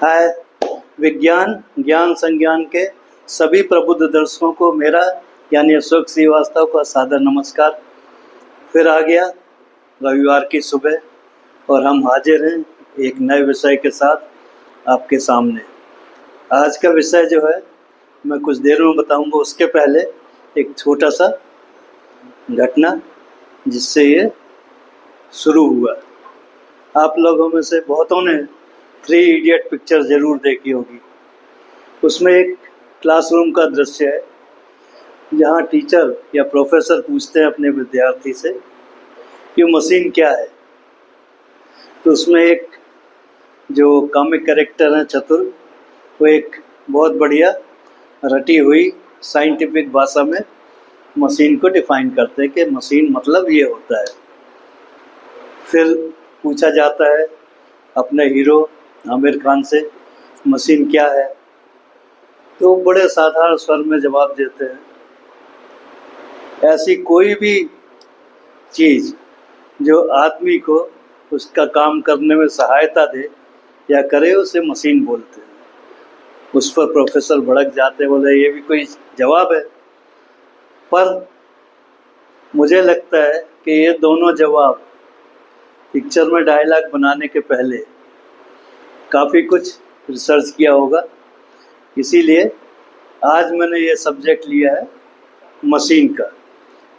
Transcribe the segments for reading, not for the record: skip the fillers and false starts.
हाय विज्ञान ज्ञान संज्ञान के सभी प्रबुद्ध दर्शकों को मेरा यानी अशोक श्रीवास्तव का सादर नमस्कार। फिर आ गया रविवार की सुबह और हम हाजिर हैं एक नए विषय के साथ आपके सामने। आज का विषय जो है मैं कुछ देर में बताऊंगा, उसके पहले एक छोटा सा घटना जिससे ये शुरू हुआ। आप लोगों में से बहुतों ने 3 इडियट पिक्चर ज़रूर देखी होगी। उसमें एक क्लासरूम का दृश्य है जहाँ टीचर या प्रोफेसर पूछते हैं अपने विद्यार्थी से कि मशीन क्या है। तो उसमें एक जो कॉमिक कैरेक्टर है चतुर, वो एक बहुत बढ़िया रटी हुई साइंटिफिक भाषा में मशीन को डिफाइन करते हैं कि मशीन मतलब ये होता है। फिर पूछा जाता है अपने हीरो आमिर खान से मशीन क्या है, तो बड़े साधारण स्वर में जवाब देते हैं, ऐसी कोई भी चीज़ जो आदमी को उसका काम करने में सहायता दे या करे उसे मशीन बोलते हैं। उस पर प्रोफेसर भड़क जाते, बोले ये भी कोई जवाब है। पर मुझे लगता है कि ये दोनों जवाब पिक्चर में डायलॉग बनाने के पहले काफ़ी कुछ रिसर्च किया होगा। इसीलिए आज मैंने ये सब्जेक्ट लिया है मशीन का,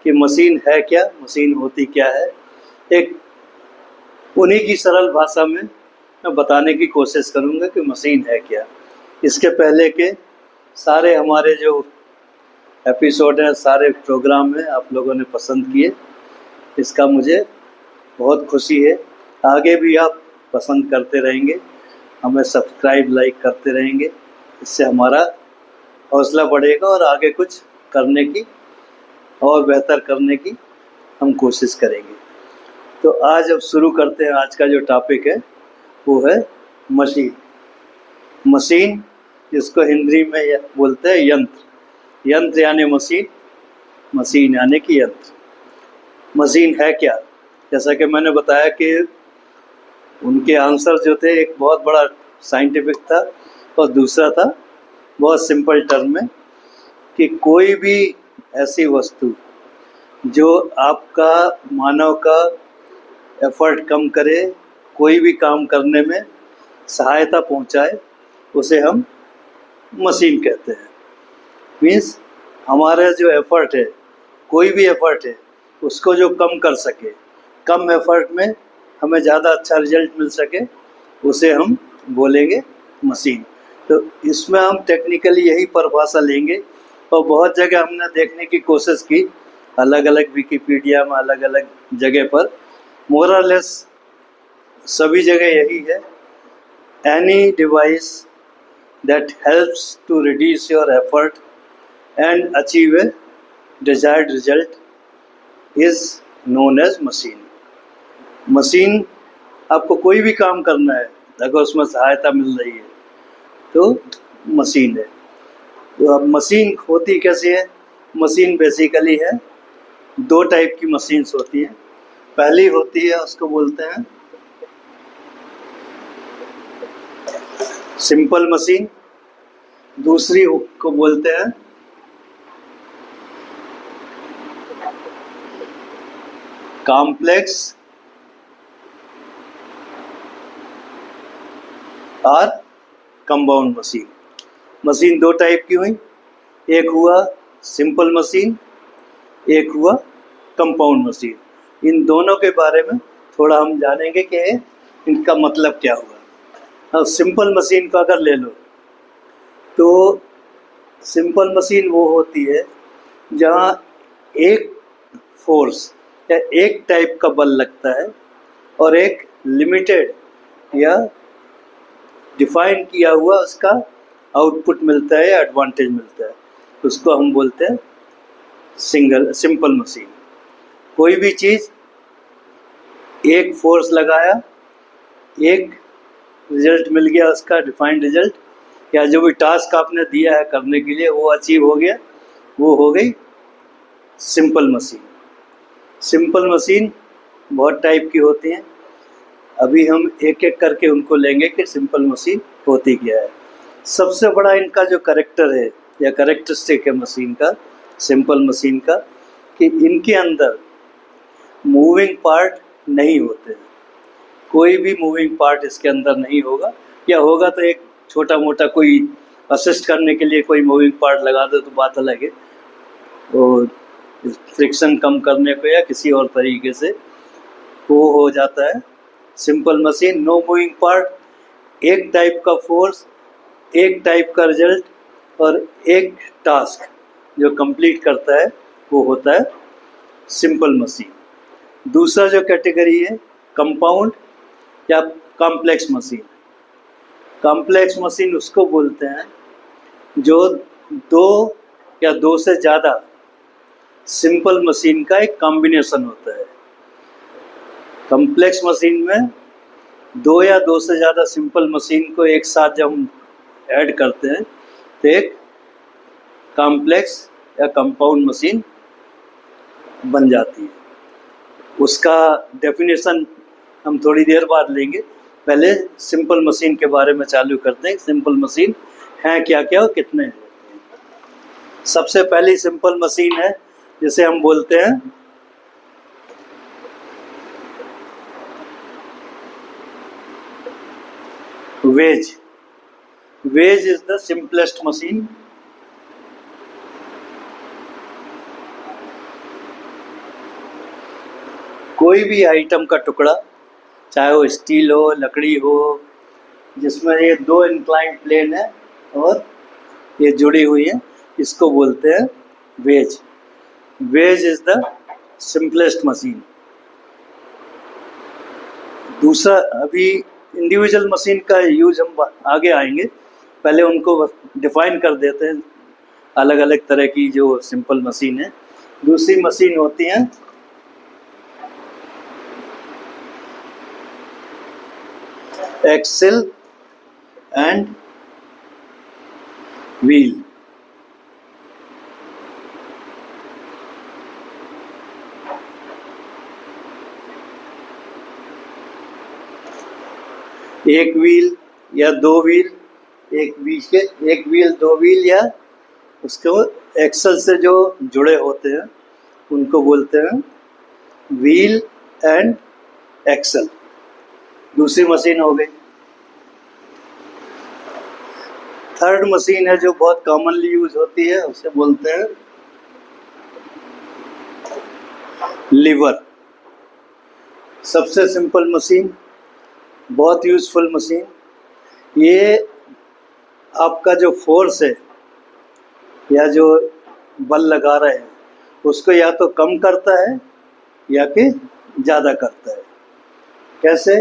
कि मशीन है क्या, मशीन होती क्या है। एक उन्हीं की सरल भाषा में मैं बताने की कोशिश करूँगा कि मशीन है क्या। इसके पहले के सारे हमारे जो एपिसोड हैं, सारे प्रोग्राम हैं, आप लोगों ने पसंद किए, इसका मुझे बहुत खुशी है। आगे भी आप पसंद करते रहेंगे, हमें सब्सक्राइब लाइक करते रहेंगे, इससे हमारा हौसला बढ़ेगा और आगे कुछ करने की और बेहतर करने की हम कोशिश करेंगे। तो आज अब शुरू करते हैं। आज का जो टॉपिक है वो है मशीन। मशीन जिसको हिंदी में बोलते हैं यंत्र। यंत्र यानी मशीन, मशीन यानी कि यंत्र। मशीन है क्या? जैसा कि मैंने बताया कि उनके आंसर जो थे, एक बहुत बड़ा साइंटिफिक था और दूसरा था बहुत सिंपल टर्म में कि कोई भी ऐसी वस्तु जो आपका मानव का एफर्ट कम करे, कोई भी काम करने में सहायता पहुंचाए, उसे हम मशीन कहते हैं। मीन्स हमारा जो एफर्ट है, कोई भी एफर्ट है, उसको जो कम कर सके, कम एफर्ट में हमें ज़्यादा अच्छा रिजल्ट मिल सके, उसे हम बोलेंगे मशीन। तो इसमें हम टेक्निकली यही परिभाषा लेंगे और बहुत जगह हमने देखने की कोशिश की, अलग अलग विकिपीडिया में, अलग अलग जगह पर मोर और लेस सभी जगह यही है, any device that helps to reduce your effort and achieve a desired result is known as machine. Machine आपको कोई भी काम करना है, अगर उसमें सहायता मिल रही है तो मशीन है। तो अब मशीन होती कैसी है? मशीन बेसिकली है, 2 टाइप की मशीन्स होती हैं। पहली होती है, उसको बोलते हैं सिंपल मशीन। दूसरी को बोलते हैं कॉम्प्लेक्स और कंपाउंड मशीन। मशीन 2 टाइप की हुई, एक हुआ सिंपल मशीन, एक हुआ कंपाउंड मशीन। इन दोनों के बारे में थोड़ा हम जानेंगे कि इनका मतलब क्या हुआ। अब सिंपल मशीन को अगर ले लो तो सिंपल मशीन वो होती है जहाँ एक फोर्स या एक टाइप का बल लगता है और एक लिमिटेड या डिफाइन किया हुआ उसका आउटपुट मिलता है या एडवांटेज मिलता है। उसको हम बोलते हैं सिंपल मशीन। कोई भी चीज़ एक फोर्स लगाया, एक रिजल्ट मिल गया, उसका डिफाइंड रिजल्ट, या जो भी टास्क आपने दिया है करने के लिए वो अचीव हो गया, वो हो गई सिंपल मशीन। सिंपल मशीन बहुत टाइप की होती हैं। अभी हम एक एक करके उनको लेंगे कि सिंपल मशीन होती क्या है। सबसे बड़ा इनका जो करेक्टर है या करेक्टरिस्टिक है मशीन का, सिंपल मशीन का, कि इनके अंदर मूविंग पार्ट नहीं होते। कोई भी मूविंग पार्ट इसके अंदर नहीं होगा, या होगा तो एक छोटा मोटा कोई असिस्ट करने के लिए कोई मूविंग पार्ट लगा दो तो बात अलग है, और फ्रिक्शन कम करने को या किसी और तरीके से वो हो जाता है। Simple machine no moving part, एक टाइप का फोर्स, एक टाइप का रिजल्ट और एक टास्क जो कंप्लीट करता है वो होता है सिंपल मशीन। दूसरा जो कैटेगरी है कंपाउंड या कॉम्प्लेक्स मशीन। कॉम्प्लेक्स मशीन उसको बोलते हैं जो दो या दो से ज़्यादा सिंपल मशीन का एक कॉम्बिनेशन होता है। कॉम्प्लेक्स मशीन में दो या दो से ज़्यादा सिंपल मशीन को एक साथ जब हम ऐड करते हैं तो एक कॉम्प्लेक्स या कंपाउंड मशीन बन जाती है। उसका डेफिनेशन हम थोड़ी देर बाद लेंगे, पहले सिंपल मशीन के बारे में चालू करते हैं। सिंपल मशीन है क्या क्या और कितने हैं। सबसे पहली सिंपल मशीन है जिसे हम बोलते हैं wedge. Wedge is the simplest machine. कोई भी आइटम का टुकड़ा, चाहे वो स्टील हो, लकड़ी हो, जिसमें ये दो इंक्लाइन प्लेन है और ये जुड़ी हुई है, इसको बोलते हैं wedge. Wedge is the simplest machine. दूसरा, अभी इंडिविजुअल मशीन का यूज हम आगे आएंगे, पहले उनको डिफाइन कर देते हैं, अलग अलग तरह की जो सिंपल मशीन है। दूसरी मशीन होती है एक्सेल एंड व्हील। एक व्हील या दो व्हील, एक व्हील दो व्हील, या उसको एक्सल से जो जुड़े होते हैं उनको बोलते हैं व्हील एंड एक्सल। दूसरी मशीन हो गई। थर्ड मशीन है जो बहुत कॉमनली यूज होती है, उसे बोलते हैं लीवर। सबसे सिंपल मशीन, बहुत यूजफुल मशीन। ये आपका जो फोर्स है या जो बल लगा रहे हैं उसको या तो कम करता है या कि ज़्यादा करता है। कैसे?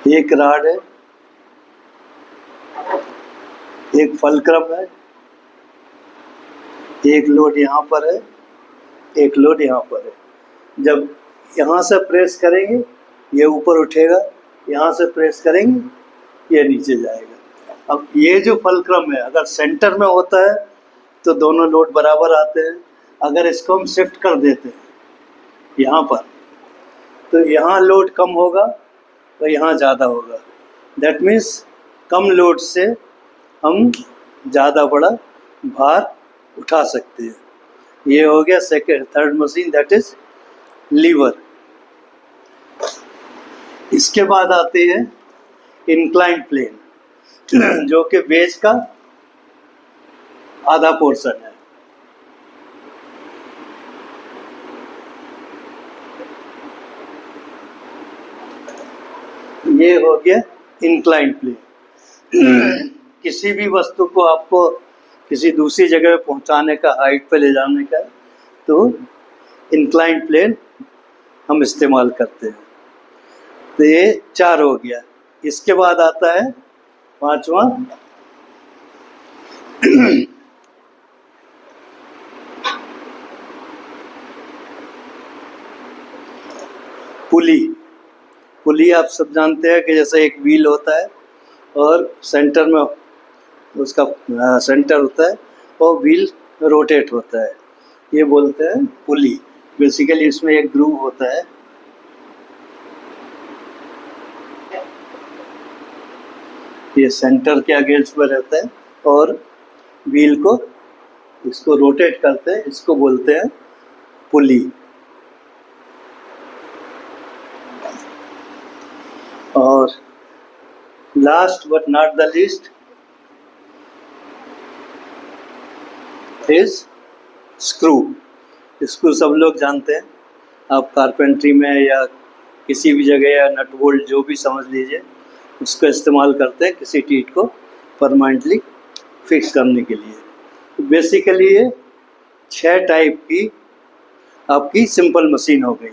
एक राड है, एक फलक्रम है, एक लोड यहाँ पर है, एक लोड यहाँ पर है। जब यहाँ से प्रेस करेंगे ये ऊपर उठेगा, यहाँ से प्रेस करेंगे ये नीचे जाएगा। अब ये जो फलक्रम है अगर सेंटर में होता है तो दोनों लोड बराबर आते हैं। अगर इसको हम शिफ्ट कर देते हैं यहाँ पर तो यहाँ लोड कम होगा तो यहाँ ज़्यादा होगा। दैट मीन्स कम लोड से हम ज़्यादा बड़ा भार उठा सकते हैं। ये हो गया third machine, that is lever. इसके बाद आते हैं इंक्लाइंड प्लेन जो कि वेज का आधा पोर्शन है। ये हो गया इंक्लाइंड प्लेन। किसी भी वस्तु को आपको किसी दूसरी जगह पहुंचाने का, हाइट पे ले जाने का, तो इंक्लाइंड प्लेन हम इस्तेमाल करते हैं। तो ये चार हो गया। इसके बाद आता है पांचवा पुली। पुली आप सब जानते हैं कि जैसे एक व्हील होता है और सेंटर में उसका सेंटर होता है और व्हील रोटेट होता है, ये बोलते हैं पुली। बेसिकली इसमें एक ग्रूव होता है, ये सेंटर के अगेंस्ट में रहता है और व्हील को इसको रोटेट करते हैं, इसको बोलते हैं पुली। और last but not the least is screw. Screw सब लोग जानते हैं, आप कारपेंट्री में या किसी भी जगह या नट बोल्ट जो भी समझ लीजिए, उसका इस्तेमाल करते हैं किसी चीज़ को परमानेंटली फिक्स करने के लिए। बेसिकली ये 6 टाइप की आपकी सिंपल मशीन हो गई।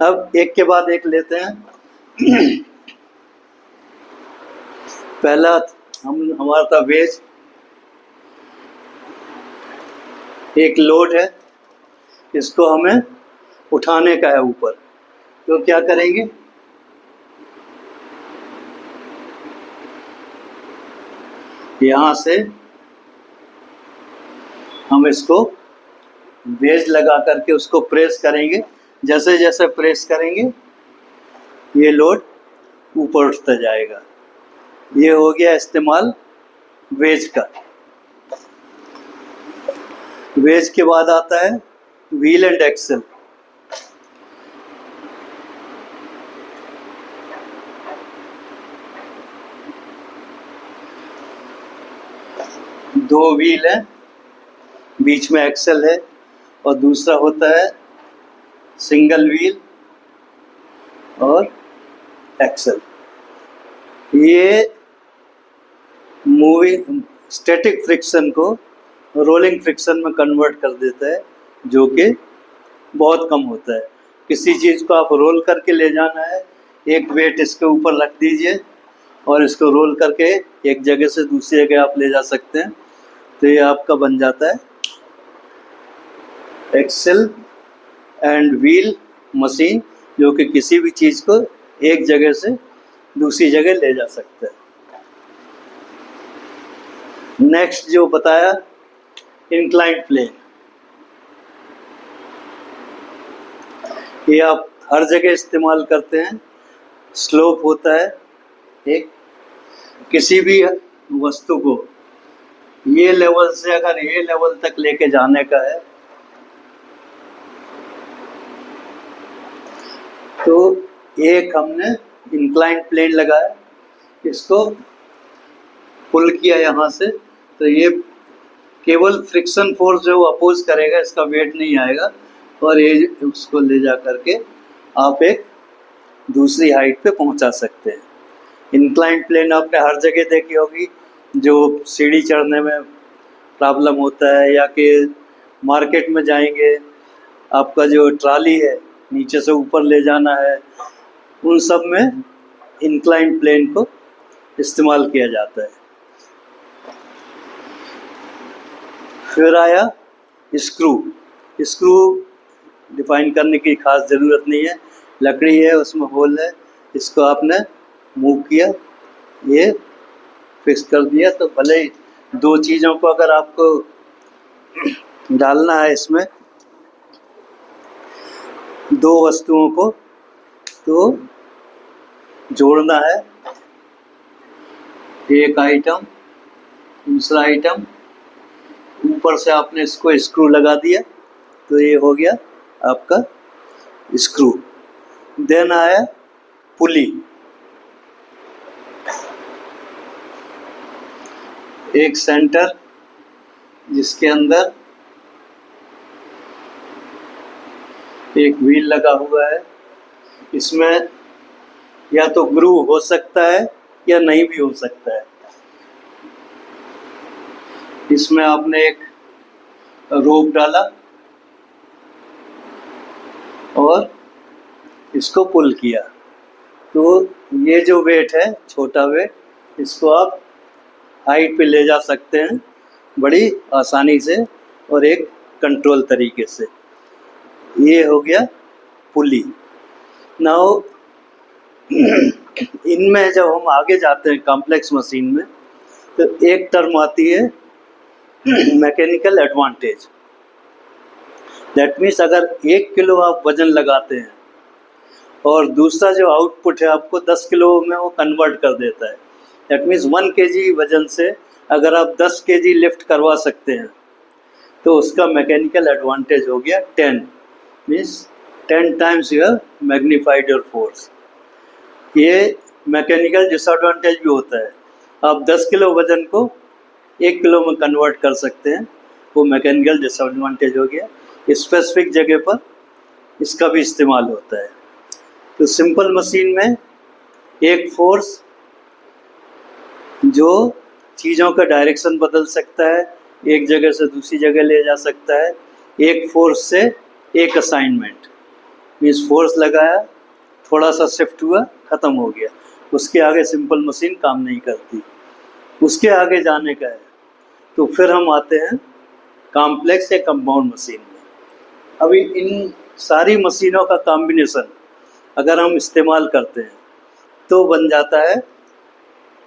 अब एक के बाद एक लेते हैं। पहला हमारा था वेज। एक लोड है, इसको हमें उठाने का है ऊपर, तो क्या करेंगे, यहाँ से हम इसको वेज लगा करके उसको प्रेस करेंगे। जैसे जैसे प्रेस करेंगे ये लोड ऊपर उठता जाएगा। ये हो गया इस्तेमाल वेज का। वेज के बाद आता है व्हील एंड एक्सल। दो व्हील है, बीच में एक्सल है, और दूसरा होता है सिंगल व्हील और एक्सल। ये मूविंग स्टैटिक फ्रिक्शन को रोलिंग फ्रिक्शन में कन्वर्ट कर देता है, जो कि बहुत कम होता है। किसी चीज़ को आप रोल करके ले जाना है, एक वेट इसके ऊपर रख दीजिए और इसको रोल करके एक जगह से दूसरी जगह आप ले जा सकते हैं, तो ये आपका बन जाता है एक्सल एंड व्हील मशीन, जो कि किसी भी चीज़ को एक जगह से दूसरी जगह ले जा सकता है। नेक्स्ट जो बताया इंक्लाइंड प्लेन, ये आप हर जगह इस्तेमाल करते हैं। स्लोप होता है एक, किसी भी वस्तु को ये लेवल से अगर ये लेवल तक लेके जाने का है, तो एक हमने इंक्लाइंड प्लेन लगाया, इसको पुल किया यहाँ से, तो ये केवल फ्रिक्शन फोर्स जो अपोज करेगा, इसका वेट नहीं आएगा, और ये उसको ले जा करके आप एक दूसरी हाइट पे पहुंचा सकते हैं। इंक्लाइंड प्लेन आपने हर जगह देखी होगी, जो सीढ़ी चढ़ने में प्रॉब्लम होता है, या कि मार्केट में जाएंगे, आपका जो ट्रॉली है नीचे से ऊपर ले जाना है, उन सब में इंक्लाइंड प्लेन को इस्तेमाल किया जाता है। फिर आया स्क्रू। स्क्रू डिफाइन करने की खास ज़रूरत नहीं है, लकड़ी है, उसमें होल है, इसको आपने मूव किया, ये फिक्स कर दिया। तो भले ही दो चीज़ों को अगर आपको डालना है इसमें, दो वस्तुओं को तो जोड़ना है, एक आइटम दूसरा आइटम, ऊपर से आपने इसको स्क्रू लगा दिया, तो ये हो गया आपका स्क्रू। देन आया पुली। एक सेंटर जिसके अंदर एक व्हील लगा हुआ है, इसमें या तो ग्रूव हो सकता है या नहीं भी हो सकता है। इसमें आपने एक रोप डाला और इसको पुल किया, तो ये जो वेट है, छोटा वेट, इसको आप हाइट पे ले जा सकते हैं बड़ी आसानी से और एक कंट्रोल तरीके से। ये हो गया पुली। नाउ इनमें जब हम आगे जाते हैं कॉम्प्लेक्स मशीन में, तो एक टर्म आती है मैकेनिकल एडवांटेज। दैट मीन्स अगर 1 किलो आप वजन लगाते हैं और दूसरा जो आउटपुट है आपको 10 किलो में वो कन्वर्ट कर देता है, दैट मीन्स 1 केजी वजन से अगर आप 10 केजी लिफ्ट करवा सकते हैं तो उसका मैकेनिकल एडवांटेज हो गया 10, means 10 times you have magnified your force. ये मैकेनिकल डिसएडवांटेज भी होता है, आप 10 किलो वजन को 1 किलो में कन्वर्ट कर सकते हैं, वो मैकेनिकल डिसएडवांटेज हो गया। स्पेसिफिक जगह पर इसका भी इस्तेमाल होता है। तो सिंपल मशीन में एक फोर्स जो चीज़ों का डायरेक्शन बदल सकता है, एक जगह से दूसरी जगह ले जा सकता है, एक फोर्स से एक असाइनमेंट, मीन्स फोर्स लगाया, थोड़ा सा शिफ्ट हुआ, ख़त्म हो गया, उसके आगे सिंपल मशीन काम नहीं करती। उसके आगे जाने का है तो फिर हम आते हैं कॉम्प्लेक्स या कंपाउंड मशीन में। अभी इन सारी मशीनों का कॉम्बिनेशन अगर हम इस्तेमाल करते हैं तो बन जाता है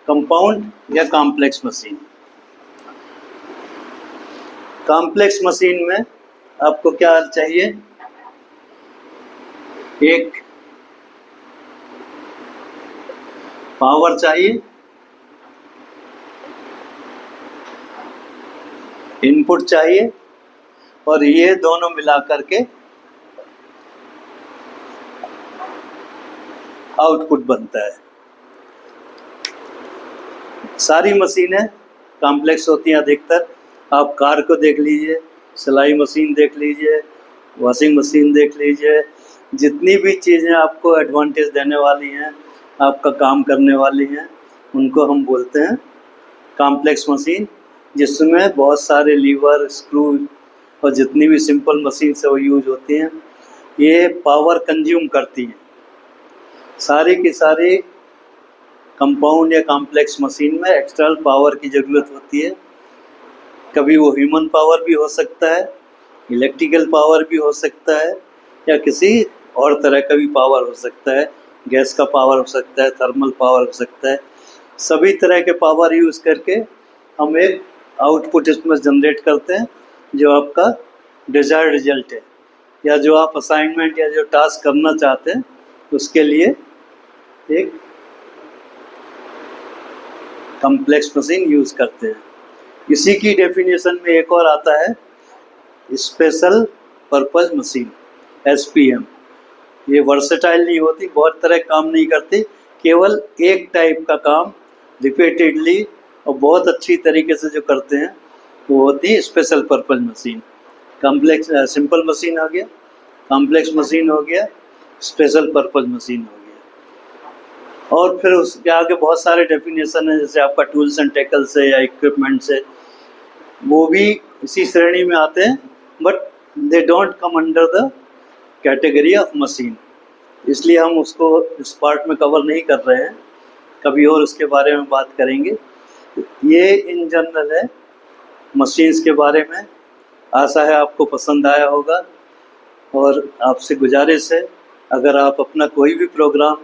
कंपाउंड या कॉम्प्लेक्स मशीन। कॉम्प्लेक्स मशीन में आपको क्या चाहिए, एक पावर चाहिए, इनपुट चाहिए, और ये दोनों मिलाकर के आउटपुट बनता है। सारी मशीनें कॉम्प्लेक्स होती हैं अधिकतर। आप कार को देख लीजिए, सिलाई मशीन देख लीजिए, वॉशिंग मशीन देख लीजिए, जितनी भी चीज़ें आपको एडवांटेज देने वाली हैं, आपका काम करने वाली हैं, उनको हम बोलते हैं कॉम्प्लेक्स मशीन, जिसमें बहुत सारे लीवर, स्क्रू और जितनी भी सिंपल मशीन से वो यूज होती हैं, ये पावर कंज्यूम करती हैं। सारी की सारी कंपाउंड या कॉम्प्लेक्स मशीन में एक्सटर्नल पावर की ज़रूरत होती है। कभी वो ह्यूमन पावर भी हो सकता है, इलेक्ट्रिकल पावर भी हो सकता है, या किसी और तरह का भी पावर हो सकता है, गैस का पावर हो सकता है, थर्मल पावर हो सकता है। सभी तरह के पावर यूज़ करके हम एक आउटपुट इसमें जनरेट करते हैं जो आपका डिज़ायर्ड रिजल्ट है, या जो आप असाइनमेंट या जो टास्क करना चाहते हैं उसके लिए एक कॉम्प्लेक्स मशीन यूज़ करते हैं। इसी की डेफिनेशन में एक और आता है स्पेशल पर्पस मशीन, SPM। ये वर्सेटाइल नहीं होती, बहुत तरह काम नहीं करती, केवल एक टाइप का काम रिपीटेडली और बहुत अच्छी तरीके से जो करते हैं वो होती है special purpose machine. Complex simple machine हो गया, कॉम्प्लेक्स मशीन हो गया, स्पेशल पर्पस मशीन हो गया। और फिर उसके आगे बहुत सारे डेफिनेशन है, जैसे आपका टूल्स एंड टैकल से या इक्विपमेंट से, वो भी इसी श्रेणी में आते हैं, but they don't come under the category of machine, इसलिए हम उसको इस पार्ट में कवर नहीं कर रहे हैं, कभी और उसके बारे में बात करेंगे। ये इन जनरल है मशीन्स के बारे में। आशा है आपको पसंद आया होगा, और आपसे गुजारिश है अगर आप अपना कोई भी प्रोग्राम,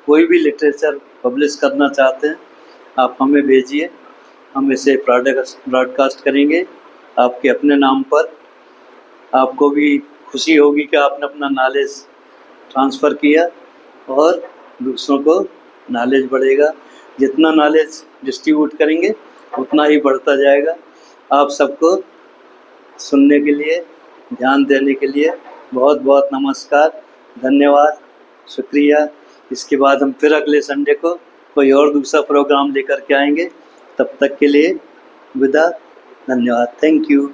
कोई भी लिटरेचर पब्लिश करना चाहते हैं, आप हमें भेजिए, हम इसे ब्रॉडकास्ट करेंगे आपके अपने नाम पर। आपको भी खुशी होगी कि आपने अपना नॉलेज ट्रांसफ़र किया, और दूसरों को नॉलेज बढ़ेगा। जितना नॉलेज डिस्ट्रीब्यूट करेंगे उतना ही बढ़ता जाएगा। आप सबको सुनने के लिए, ध्यान देने के लिए बहुत बहुत नमस्कार, धन्यवाद, शुक्रिया। इसके बाद हम फिर अगले संडे को कोई और दूसरा प्रोग्राम लेकर के आएंगे। तब तक के लिए विदा, धन्यवाद, थैंक यू।